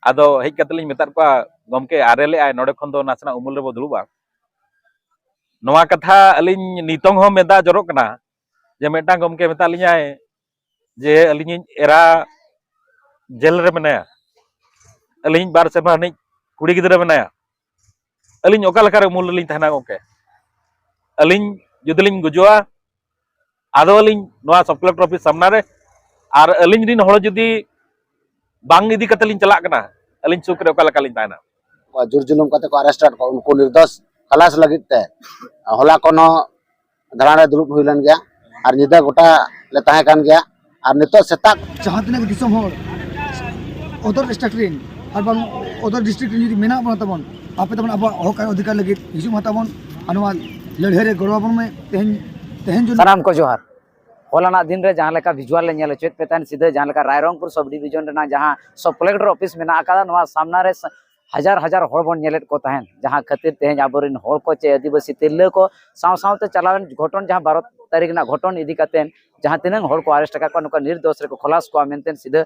आदो हेज कतलिन मेता को गमके आरेले आय नोडे खन दो नासना उमुल रे दुड़ुबा नोआ कथा अलिन नितोंग हो मेदा जरोक कना जे मेटा गमके मेता लियाय जे अलिन एरा जेल रे मेनाया अलिन बार सेमा नि कुड़ी गिदरा मेनाया अलिन ओका लका रे उमुल लिन तहना गमके अलिन जुदलिन गुजुआ आदो अलिन नोआ सब कलेक्टर ऑफिस सामना रे आर अलिन रिन होड़ जुदी बांग इदी कतलिन चला कना अलिन सुक रे ओका लका लिन तहना जुर्जुलुम कते को अरेस्ट को उनको निर्दोष खलास लगित ते होला कोनो धरान रे दुरुप हुइलन गया और निदा गोटा ले ताहे कान गया और नितो सेता जहां तक दिसम होड़ अदर स्टेट रेन और बांग अदर डिस्ट्रिक्ट रेन जुदी मेना बन तबन आपे तबन अब हक अधिकार लगित हिजु माताबन अनुवा लड़हे रे गड़वाबन में तेहन जो सलाम को जोहार होलाना दिन रे जहां लेका विजुअल ले नेल चेत पेतान सीधे जहां लेका रायरंगपुर सब डिवीजन रेना जहां सब कलेक्टर ऑफिस में ना आकादा नवा सामना रे हजार हजार होड़ बन नेलेट को तहन जहां खातिर तेहन आबोरिन होड़ को चे आदिवासी तिरले को साव सावते चलावन घटन जहां 12 तारीख ना घटन इदी कातेन जहां तिनंग होड़ को अरेस्ट का नुका निर्दोष रे को खलास को मेनतेन सीधे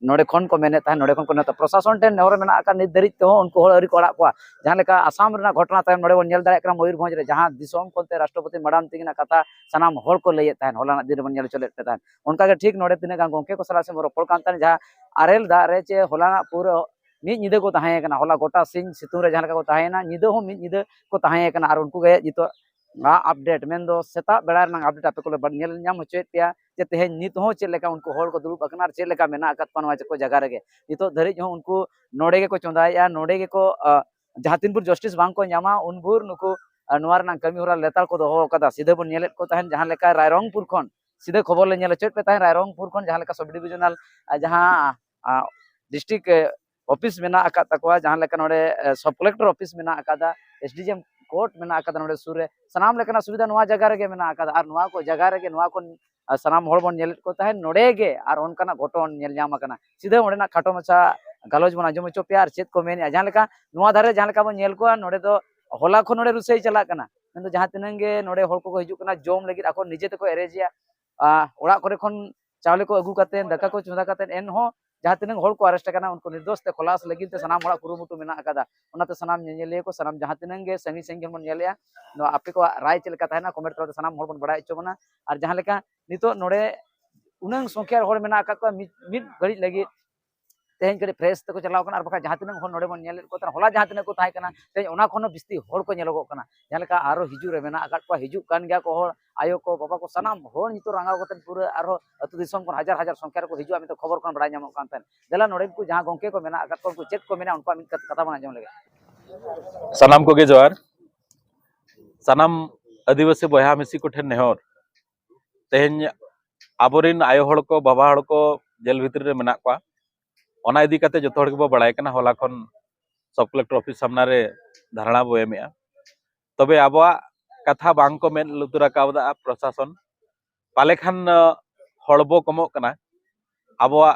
नोडे खन को मेने तहन नोडे खन को नता प्रशासन टेन नेहर मेना आका नित दरित तो उनको होड़ अरी को अड़ा को जहां लेका आसाम रेना घटना तायम नोडे बन नेल दारे एकरा मयूरभंज रे जहां दिसोम कोते राष्ट्रपति मडाम तिगिना कथा सनाम होड़ को लइए तहन होलाना दिन बन नेल चलेत तहन उनका के ठीक नोडे तिने गंके को सला से रोपड़ कान तहन जहां आरेल दा रे चे होलाना पूरा मिद निदे को तहाय कना होला गोटा सिंह सितुं रे जहां लेका को तहायना निदे हो मिद निदे को तहाय कना आर उनको गे जितो अपडेट मेन दो सेता बेड़ा रना अपडेट आपे को नेल नाम होचेत पिया जे तेहे नित हो चे लेका उनको होड़ को दुरुब अकनार चे लेका मेना अकत पनवा को जगह रे नितो धरिज हो उनको नोडे गे को चोंदाया नोडे गे को जहां तिनपुर जस्टिस बांग को न्यामा उनबुर नुको नवार ना कमी होरा लेताल को दो कदा सीधे बन नेलेत को तहन जहां लेका रायरंगपुर खन सीधे खबर ले नेल चेत पे तहन रायरंगपुर खन जहां लेका सब डिविजनल जहां डिस्ट्रिक्ट ऑफिस मेना आका तकवा जहां लेका नोडे सब कलेक्टर ऑफिस मेना आकादा एसडीएम कोर्ट मेना आकादा नोडे सुर रे सनाम लेकना सुविधा नवा जगह रे मेना आकादा आर नवा को जगह रे नवा को सनाम होड़ बन नेल को तहन नोडे गे आर उनकाना घटन नेल जाम आकना सीधे ओडेना खाटो मचा गालोज बना जम चो प्यार चेत को मेन जहां लेका नवा धारे जहां लेका बन नेल को नोडे दो होला खो नोडे रुसई चला कना किंतु जहां तिनंगे नोडे होड़ को हिजु कना जोम लगित आको निजे ते को एरेजिया ओड़ा करे खन चावले को अगु काते दका को चुंदा काते एन हो जहां तिनंग होड़ को अरेस्ट करना उनको निर्दोष ते खलास लगिन ते सनाम होड़ा कुरुमुटु मेना आकादा उनाते सनाम नेले को सनाम जहां तिनंगे संगी संगी मन नेलेया नो आपे को राय चलका ताहना कमेंट करते सनाम होड़ बन बड़ा इच्चो बना और जहां लेका नितो नोडे उनंग संख्या होड़ मेना आका को मिड घड़ी लगी तेहन करे फ्रेश तको चलाव कना और बका जहां तिनंग होड़ नोडे बन नेले को होला जहां तिनंग को ताय कना ते ओना खनो बिस्ती होड़ को नेलो कना जहां लेका आरो हिजु रे मेना आका को हिजु कान गया को होड़ आयो को बाबा को सनाम होड़ नितो रंगाव कतन पूरा आरो अतु दिसम को हजार हजार संख्या को हिजु आमी तो खबर कोन बड़ा नाम कान तन देला नोडे को जहां गंके को मेना आका को चेक को मेना उनको मित कथा बना जम लगे सनाम को गे जोहार सनाम आदिवासी बया मिसी को ठेन नेहर तेहन आबोरिन आयो होड़ को बाबा होड़ को जेल भितर रे मेना को ओना इदी काते जतो होड़ को बड़ाय कना होला खन सब कलेक्टर ऑफिस सामना रे धारणा बो एमेया तबे आबवा कथा बांग को मेन लुतुरा कावदा प्रशासन पाले खान हड़बो कमो कना आबवा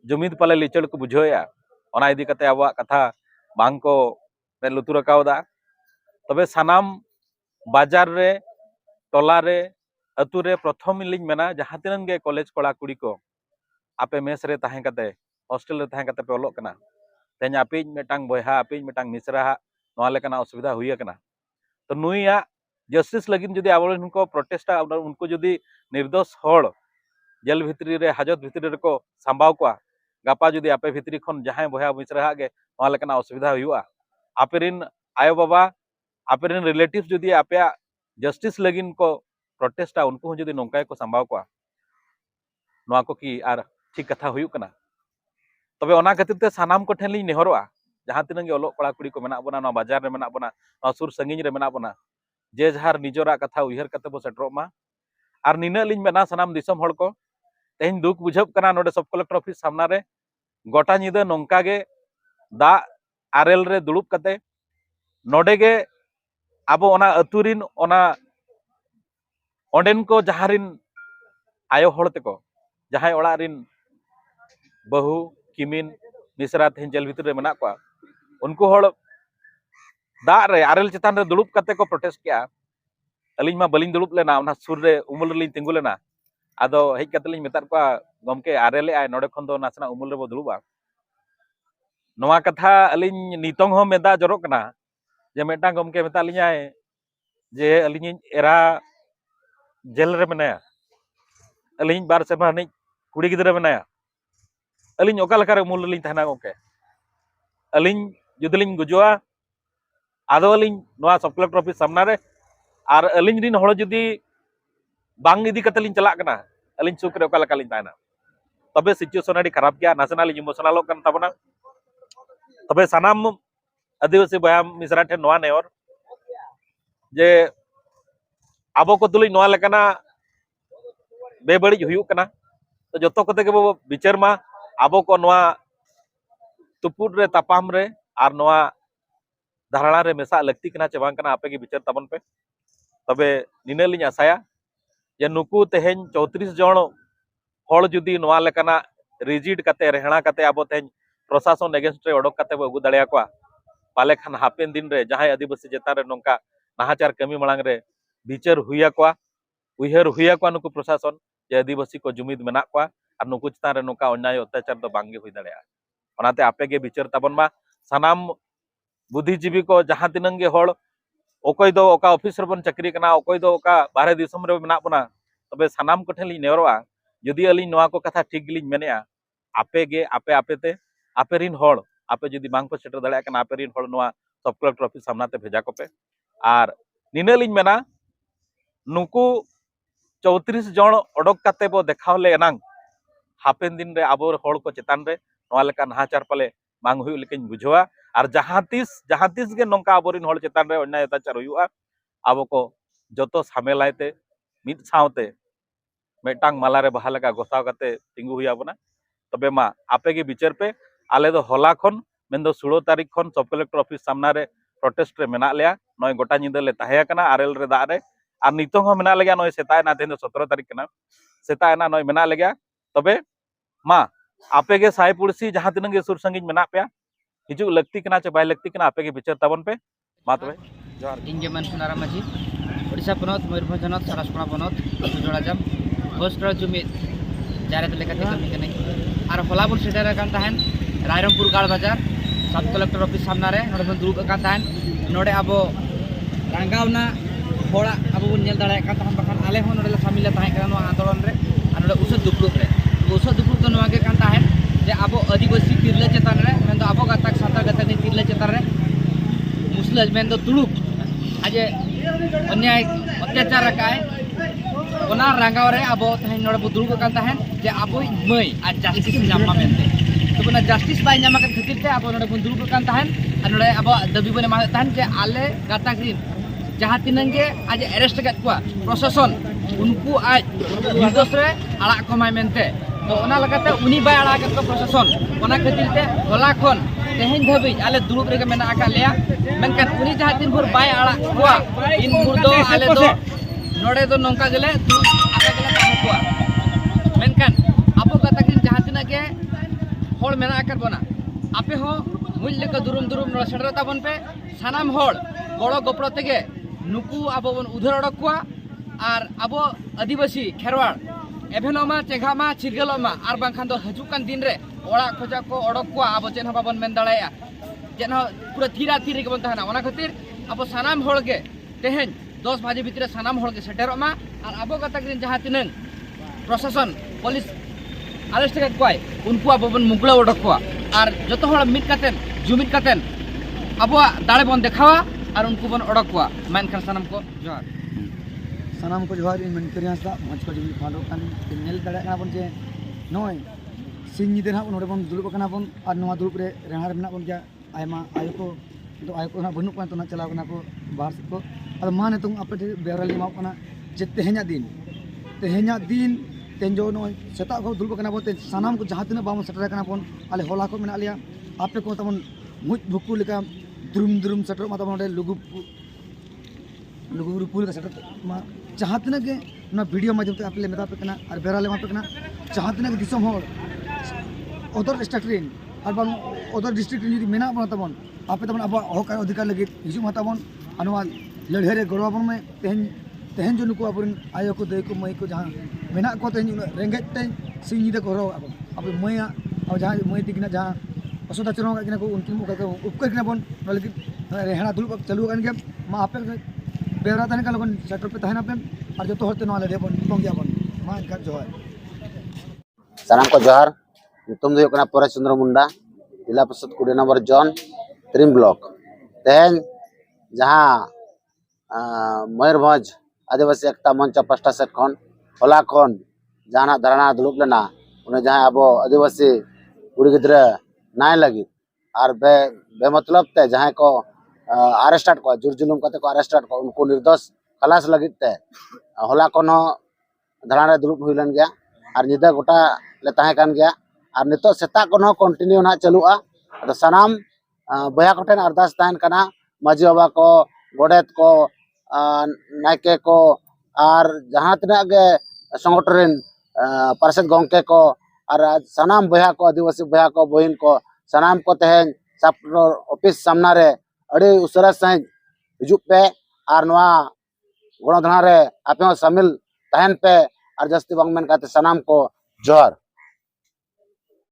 जुमिद पाले लिचड़ को बुझोया ओना इदी काते आबवा कथा बांग को मेन लुतुरा कावदा तबे सनाम बाजार रे टोला रे अतु रे प्रथम लिंग मेना जहां तिनन गे कॉलेज कोड़ा कुड़ी को आपे मेस रे ताहे काते हॉस्टल रे ताहे काते पे ओलोक कना तेन आपे मेटांग बयहा आपे मेटांग मिसरा नोआ लेकना असुविधा हुई कना तो नुइया जस्टिस लगिन जदि आबोलन उनको प्रोटेस्टा उनको जदि निर्दोष होड़ जेल भितरी रे हाजत भितरी रे को संभाव को गापा जदि आपे भितरी खन जहां बयहा मिसरा गे नोआ लेकना असुविधा हुआ आपेरिन आयो बाबा आपेरिन रिलेटिव्स जदि आपे जस्टिस लगिन को प्रोटेस्टा उनको जदि नौका को संभाव को नोआ को कि आर ठीक कथा हुई कना तबे ओना खातिर ते सनाम को ठेन लिंग नेहरोआ जहां तिनंगे ओलोक कड़ा कुड़ी को मेना बना नोआ बाजार रे मेना बना नोआ सुर संगिन रे मेना बना जे जहार निजोरा कथा उहर कते बो सेटरोमा आर निना लिंग मेना सनाम दिसम होड़ को तेहन दुख बुझब कना नोडे सब कलेक्टर ऑफिस सामना रे गोटा निदा नोंका गे दा आरेल रे दुड़ुब कते नोडे गे आबो ओना अतुरिन ओना ओंडेन को जहारिन आयो होड़ तेको जहाय ओड़ा रिन बहु किमिन मिसरा तेहन जेल भितर रे मेना को उनको होड़ दा रे आरेल चितान रे दुड़ुब कते को प्रोटेस्ट किया अलिंग मा बलिंग दुड़ुब लेना ओना सुर रे उमुल लिंग तिंगु लेना आदो हेज कते लिंग मेता को गमके आरेले आय नोडे खन दो नासना उमुल रे बो दुड़ुबा नवा कथा अलिंग नितोंग हो मेदा जरोक कना जे मेटांग गमके मेता लियाय जे अलिंग एरा जेल रे मेनाया अलिंग बार सेमा नि कुड़ी गिदरे मेनाया अलिंग ओका लका रे मूल लिंग तहना गमके अलिंग जुदलिंग गुजुआ आदो अलिंग नवा सब कलेक्टर ऑफिस सामना रे आर अलिंग दिन हड़ जुदी बांग इदी कते लिंग चलाक कना अलिंग सुख रे ओका लका लिंग ताना तबे सिचुएशन अडी खराब गया नाशनल इमोशनल कन तबना तबे सनाम आदिवासी बया मिश्रा ठे नवा नेवर जे आबो को तुलिंग नवा लेकना बेबड़ी हुयुक कना तो जतो कते के बो विचार मा आबो को नवा तुपुर रे तापाम रे आर नवा धारणा रे मेसा लगती कना चे बांग कना आपे के विचार तबन पे तबे निने लिंग आसाया जे नुकु तेहेन 34 जण हड़ जुदी नवा लेकना रिजिड कते रेहणा कते आबो तेहेन प्रशासन एगेंस्ट रे ओडक कते बो अगु दाड़िया को पाले खान हापेन दिन रे जहां आदिवासी चेतान रे नोंका नाहाचार कमी मलांग रे विचार हुया को उयहर हुया को नुकु प्रशासन जे आदिवासी को जुमिद मेना को और नुकु चेतान रे नोंका अन्याय अत्याचार दो बांगे हुई दाड़िया ओनाते आपे के विचार तबन मा सनाम बुद्धिजीवी को जहां तिनंग गे हड़ ओकय दो ओका ऑफिस रे बन चाकरी कना ओकय दो ओका बाहरे दिसम रे मेना बना तबे सनाम को ठेली नेरोआ यदि अली नवा को कथा ठीक गिलिन मेनेया आपे गे आपे आपेते आपे रिन हड़ आपे जदि बांग को सेटर दाड़िया कना आपे रिन हड़ नवा सब कलेक्टर ऑफिस सामनाते भेजा कोपे आर निनेलिन मेना नुकु 34 जण ओडक काते बो देखावले एनांग हापेन दिन रे आबो हड़ को चेतान रे नवा लेका नाहाचार पाले बांग हुई लेकिन बुझवा और जहां तीस गे नोंका आबोरिन हड़ चेतान रे अन्याय अत्याचार हुआ आबो को जतो सामेलायते मिद सावते मेटांग माला रे बहा लेका गोसाव काते तिंगु हुई आबोना तबे मा आपे के विचार पे आले दो होला खन मेन दो 16 तारीख खन सब कलेक्टर ऑफिस सामना रे प्रोटेस्ट रे मेना लिया नय गोटा निंदा ले ताहे कना आरएल रे दा रे आ नितों हो मेना लगे नय सेताय ना तेन 17 तारीख कना सेताय ना नय मेना लगे तबे मा आपे के साय पुरसी जहां तिनंग गे सुर संगिज मेना पे हिजु लगती कना चे बाय लगती कना आपे के विचार तबन पे मा तबे जोहार इंजेमन सुनारा माझी ओडिशा पनत मयूरभंज जनत सारासकोना पनत जोड़ाजाम होस्टर जुमित जारे तले कथे कमी कने आर फलापुर सेटर कान ताहन रायरंगपुर गाड़ बाजार सब कलेक्टर ऑफिस सामना रे नोडे बन दुरुब का ताहन नोडे आबो रांगावना होड़ा आबो बन नेल दाड़े का ताहन बखान आले हो नोडे शामिल ताहे कना नो आंदोलन रे आर नोडे उसद दुपुर तो नोवा के कान ताहन जे आबो आदिवासी तिरले चेतान रे मेन दो आबो गातक साता गातक नि तिरले चेतान रे मुस्लिम मेन दो तुलुक आजे अन्याय अत्याचार रकाय ओना रांगाव रे आबो तहन नोडे बो दुरुब का ताहन जे आबो मई आ जस्टिस नामा मेनते तो बना जस्टिस बाय नामा के खातिर ते आबो नोडे बो दुरुब का ताहन आ नोडे आबो दबी बने मा ताहन जे आले गातक रिन जहां तिनंगे आज अरेस्ट कत कुआ प्रशासन उनको आज निर्दोष रे आड़ा कमाय मेनते तो ओना लगाते उनी बाय आड़ा के प्रशासन ओना खातिर ते होला खन तेहन धबी आले दुरुब रे के मेना आका लेया मेनकन उनी जहां दिन भर बाय आड़ा कुआ इन मुर दो आले दो नोडे दो नोंका गेले आका गेले ताहे कुआ मेनकन आपो कता किन जहां तिना के होड़ मेना आकर बना आपे हो मुल लेके दुरुम नोडे सेटर ताबन पे सानाम होड़ गड़ो गपड़ो तेगे नुकु आबो बन उधर अडक कुआ आर आबो आदिवासी खेरवाड़ एभेनमा चेघामा छिरगेलमा आर बांखान दो हजुकान दिन रे ओड़ा खोजा को अडक कुआ आबो चेन बाबन मेन दाड़ाया जेन पूरा थीरा थीर के बन तहना ओना खातिर आबो सानाम होड़ के तेहेन 10 बजे भितरे सानाम होड़ के सेटेरमा आर आबो कतक दिन जहां तिनन प्रशासन पुलिस अरेस्ट के कुआय उनको आबो बन मुगला अडक कुआ आर जतो होड़ मिट कातेन जुमिट कातेन आबो दाड़े बन देखावा और उनको बन अडक कुआ मेनखान सानाम को जोहार सानाम को जोहार इन मनकरी हासदा मंच को जुमिल फालो कान नेल दाड़ा ना बन जे नय सिंह निदे ना नोडे बन दुलुब कना बन और नवा दुलुब रे रेहार मेना बन जा आयमा आयो को ना बनु को ना चलाव कना को बाहर से को और मा ने तुम आपे बेरा लिमाव कना जे तेहेना दिन तेंजो नय सेता को दुलुब कना बन सानाम को जहां तिना बाम सेटर कना बन आले होला को मेना लिया आपे को तमन मुज भुकु लेका दुरुम सेटर मा तमन लुगु पुल का सेटर मा जहां तिना के ना वीडियो माध्यम ते आपले मेता पे कना और बेरा ले मा पे कना जहां तिना के दिसम होड़ अदर स्टेट रेन और बांग अदर डिस्ट्रिक्ट यदि मेना बन तमन आपे तमन अब हक अधिकार लगे हिजु मा तमन अनवा लड़हे रे गड़वा बन में तेहन जो नुको अपन आयो को दे को मई को जहां मेना को तेहन रेंगेज ते सिंह निदे को रो अब मई और जहां मई तिकना जहां असुविधा चलो को उनकी उपकर बन लगे रेहना दुलुब चालू गया मा आपे बेवरा तहन का लोगन सेक्टर पे तहन आपे और जो होते नवा ले बन तोंग बन मा इनका जोहार सानाम को जोहार तुम दो कना परेश चंद्र मुंडा जिला परिषद 20 नंबर जोन 3 ब्लॉक तेहन जहाँ मयूरभंज आदिवासी एकता मंच पास्टा सेट खन होला खन जहाँ धरना दुलुब लेना उन्हें जहाँ अब आदिवासी कुड़ी गिद्रे नाय लगी और बेमतलब ते जहाँ को अरेस्टेड को जुर जुलुम कते को अरेस्टेड को उनको निर्दोष खलास लगी ते होला कोनो धरना दुलुब हुइलन गया और निदा गोटा ले ताहे कान गया और नितो सेता कोनो कंटिन्यू ना चलुआ तो सनाम बया कोठेन अरदास ताहन कना माजी बाबा को गोडेत को नायके को और जहाँ तना गे संगठन पार्षद गंके को और सनाम बया को आदिवासी बया को बहिन को सनाम को तेहन सब ऑफिस सामना रे अड़ी उसरा सही हिजुक पे और नवा गणधना रे आपे शामिल तहन पे और जस्ती बांग मेन काते सनाम को जोहार।